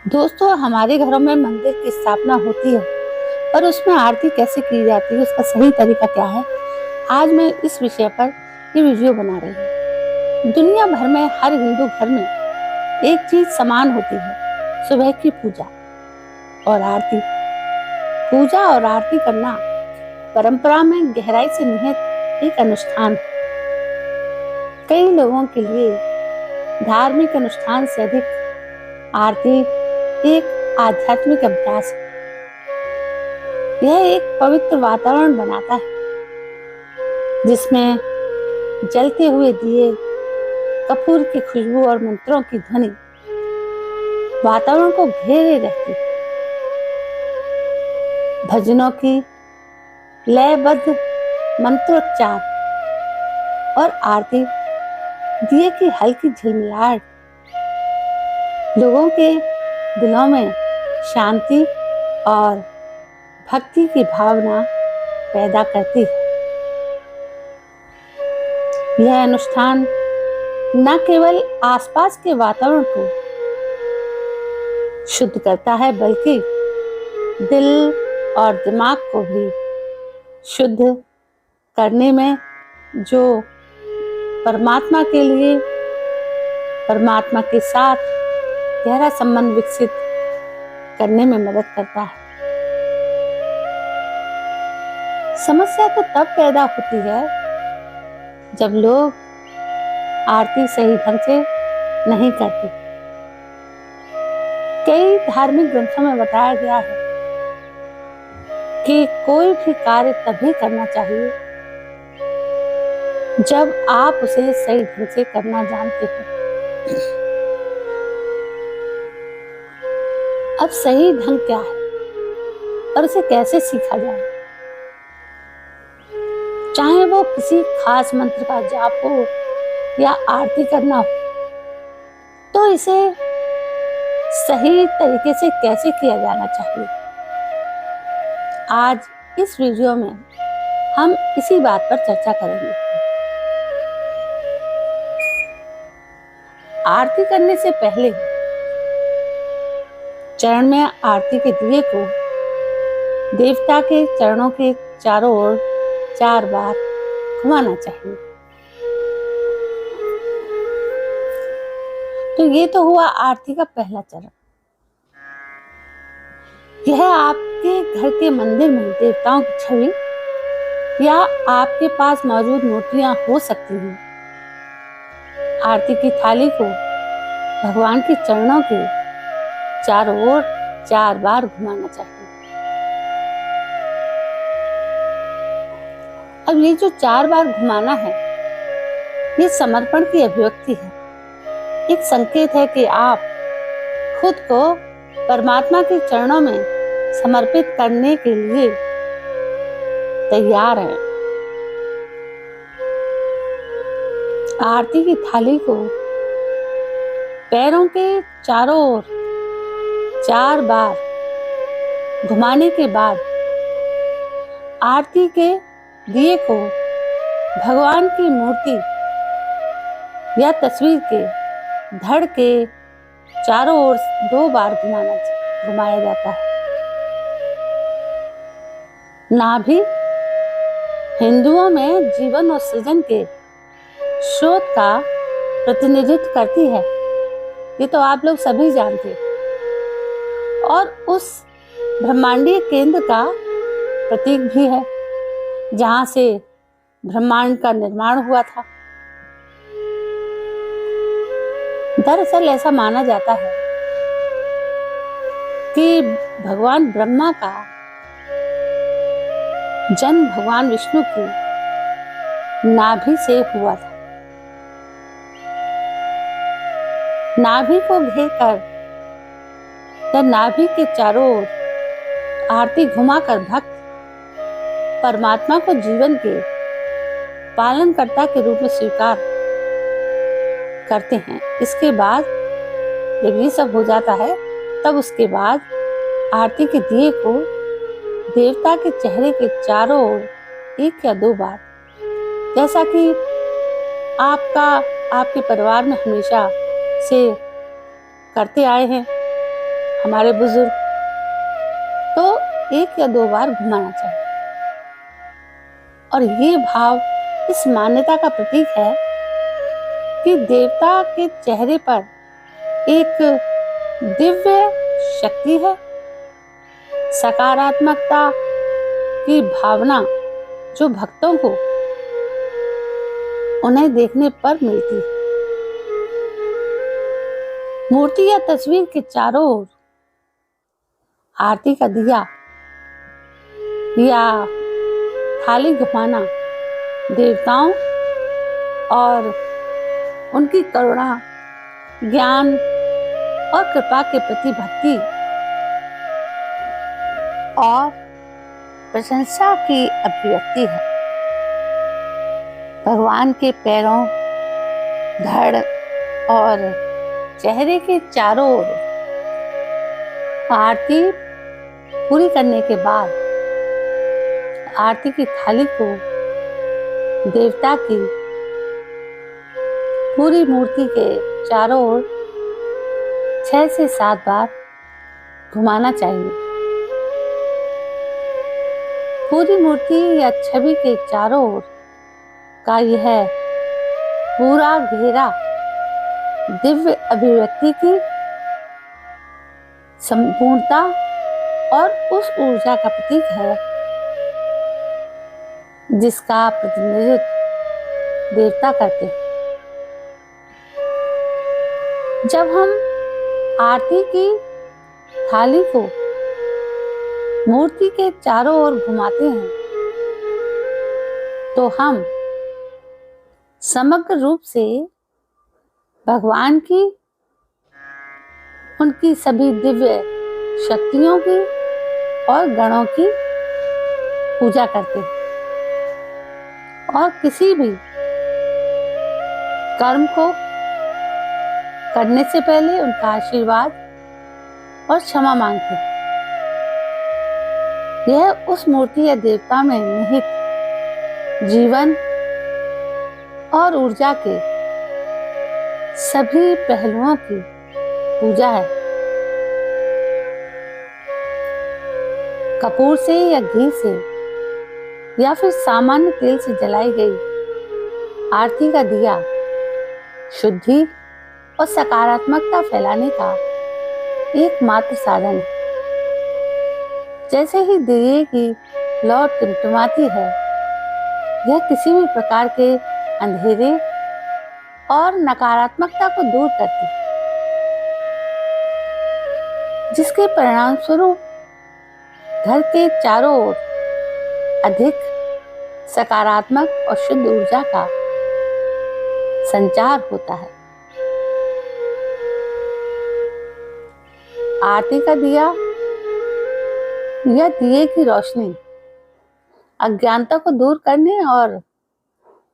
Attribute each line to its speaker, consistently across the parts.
Speaker 1: दोस्तों, हमारे घरों में मंदिर की स्थापना होती है, पर उसमें आरती कैसे की जाती है, उसका सही तरीका क्या है? आज मैं इस विषय पर ये वीडियो बना रही हूँ। दुनिया भर में हर हिंदू घर में एक चीज समान होती है, सुबह की पूजा और आरती। पूजा और आरती करना परंपरा में गहराई से निहित एक अनुष्ठान है। कई लोगों के लिए धार्मिक अनुष्ठान से अधिक आरती एक आध्यात्मिक अभ्यास है। यह एक पवित्र वातावरण बनाता है जिसमें जलते हुए दिए, कपूर की खुशबू और मंत्रों की ध्वनि वातावरण को घेरे रहती है। भजनों की लयबद्ध मंत्रोच्चार और आरती दिए की हल्की झिलमिलाहट लोगों के दिलों में शांति और भक्ति की भावना पैदा करती है। यह अनुष्ठान न केवल आसपास के वातावरण को शुद्ध करता है, बल्कि दिल और दिमाग को भी शुद्ध करने में, जो परमात्मा के लिए, परमात्मा के साथ गहरा संबंध विकसित करने में मदद करता है। समस्या तो तब पैदा होती है जब लोग आरती सही ढंग से नहीं करते। कई धार्मिक ग्रंथों में बताया गया है कि कोई भी कार्य तभी करना चाहिए जब आप उसे सही ढंग से करना जानते हैं। अब सही ढंग क्या है और उसे कैसे सीखा जाए? चाहे वो किसी खास मंत्र का जाप हो या आरती करना हो, तो इसे सही तरीके से कैसे किया जाना चाहिए? आज इस वीडियो में हम इसी बात पर चर्चा करेंगे। आरती करने से पहले चरण में आरती के दिए को देवता के चरणों के चारों ओर 4 बार घुमाना चाहिए। तो ये तो हुआ आरती का पहला चरण। यह आपके घर के मंदिर में देवताओं की छवि या आपके पास मौजूद मूर्तियां हो सकती हैं। आरती की थाली को भगवान के चरणों के चारों ओर 4 बार घुमाना चाहिए। अब ये जो 4 बार घुमाना है, ये समर्पण की अभिव्यक्ति है। एक संकेत है कि आप खुद को परमात्मा के चरणों में समर्पित करने के लिए तैयार हैं। आरती की थाली को पैरों के चारों ओर 4 बार घुमाने के बाद आरती के दिए को भगवान की मूर्ति या तस्वीर के धड़ के चारों ओर 2 बार घुमाया जाता है। नाभि हिंदुओं में जीवन और सृजन के स्रोत का प्रतिनिधित्व करती है, ये तो आप लोग सभी जानते हैं, और उस ब्रह्मांडीय केंद्र का प्रतीक भी है जहां से ब्रह्मांड का निर्माण हुआ था। दरअसल ऐसा माना जाता है कि भगवान ब्रह्मा का जन्म भगवान विष्णु की नाभि से हुआ था। नाभि को घेरकर या नाभि के चारों ओर आरती घुमाकर भक्त परमात्मा को जीवन के पालनकर्ता के रूप में स्वीकार करते हैं। इसके बाद जब ये सब हो जाता है, तब उसके बाद आरती के दिए को देवता के चेहरे के चारों ओर 1 या 2 बार, जैसा कि आपके परिवार में हमेशा से करते आए हैं, हमारे बुजुर्ग, तो 1 या 2 बार घुमाना चाहिए। और ये भाव इस मान्यता का प्रतीक है कि देवता के चेहरे पर एक दिव्य शक्ति है, सकारात्मकता की भावना जो भक्तों को उन्हें देखने पर मिलती है। मूर्ति या तस्वीर के चारों ओर आरती का दिया या थाली घुमाना देवताओं और उनकी करुणा, ज्ञान और कृपा के प्रति भक्ति और प्रशंसा की अभिव्यक्ति है। भगवान के पैरों, धड़ और चेहरे के चारों ओर आरती पूरी करने के बाद आरती की थाली को देवता की पूरी मूर्ति के चारों ओर 6 से 7 बार घुमाना चाहिए। पूरी मूर्ति या छवि के चारों ओर का यह पूरा घेरा दिव्य अभिव्यक्ति की संपूर्णता और उस ऊर्जा का प्रतीक है जिसका प्रतिनिधित्व देवता करते हैं। जब हम आरती की थाली को मूर्ति के चारों ओर घुमाते हैं तो हम समग्र रूप से भगवान की, उनकी सभी दिव्य शक्तियों की और गणों की पूजा करते हैं और किसी भी कर्म को करने से पहले उनका आशीर्वाद और क्षमा मांगते हैं। यह उस मूर्ति या देवता में निहित जीवन और ऊर्जा के सभी पहलुओं की पूजा है। कपूर से या घी से या फिर सामान्य तेल से जलाई गई आरती का दिया शुद्धि और सकारात्मकता फैलाने का एकमात्र साधन है। जैसे ही दिए की लौ टिमटिमाती है, यह किसी भी प्रकार के अंधेरे और नकारात्मकता को दूर करती है, जिसके परिणाम स्वरूप घर के चारों ओर अधिक सकारात्मक और शुद्ध ऊर्जा का संचार होता है। आरती का दिया या दिए की रोशनी अज्ञानता को दूर करने और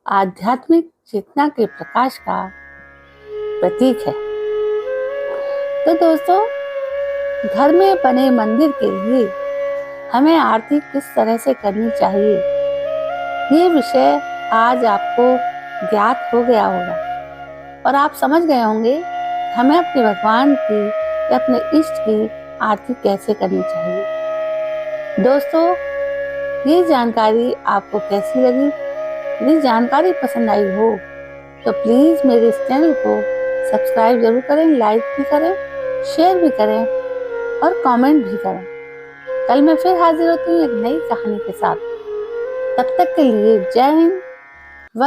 Speaker 1: आध्यात्मिक चेतना के प्रकाश का प्रतीक है। तो दोस्तों, घर में बने मंदिर के लिए हमें आरती किस तरह से करनी चाहिए, ये विषय आज आपको ज्ञात हो गया होगा और आप समझ गए होंगे हमें अपने भगवान की या अपने इष्ट की आरती कैसे करनी चाहिए। दोस्तों, ये जानकारी आपको कैसी लगी? यदि जानकारी पसंद आई हो तो प्लीज़ मेरे इस चैनल को सब्सक्राइब जरूर करें, लाइक भी करें, शेयर भी करें और कमेंट भी करें। कल मैं फिर हाजिर होती हूँ एक नई कहानी के साथ। तब तक के लिए जय हिंद,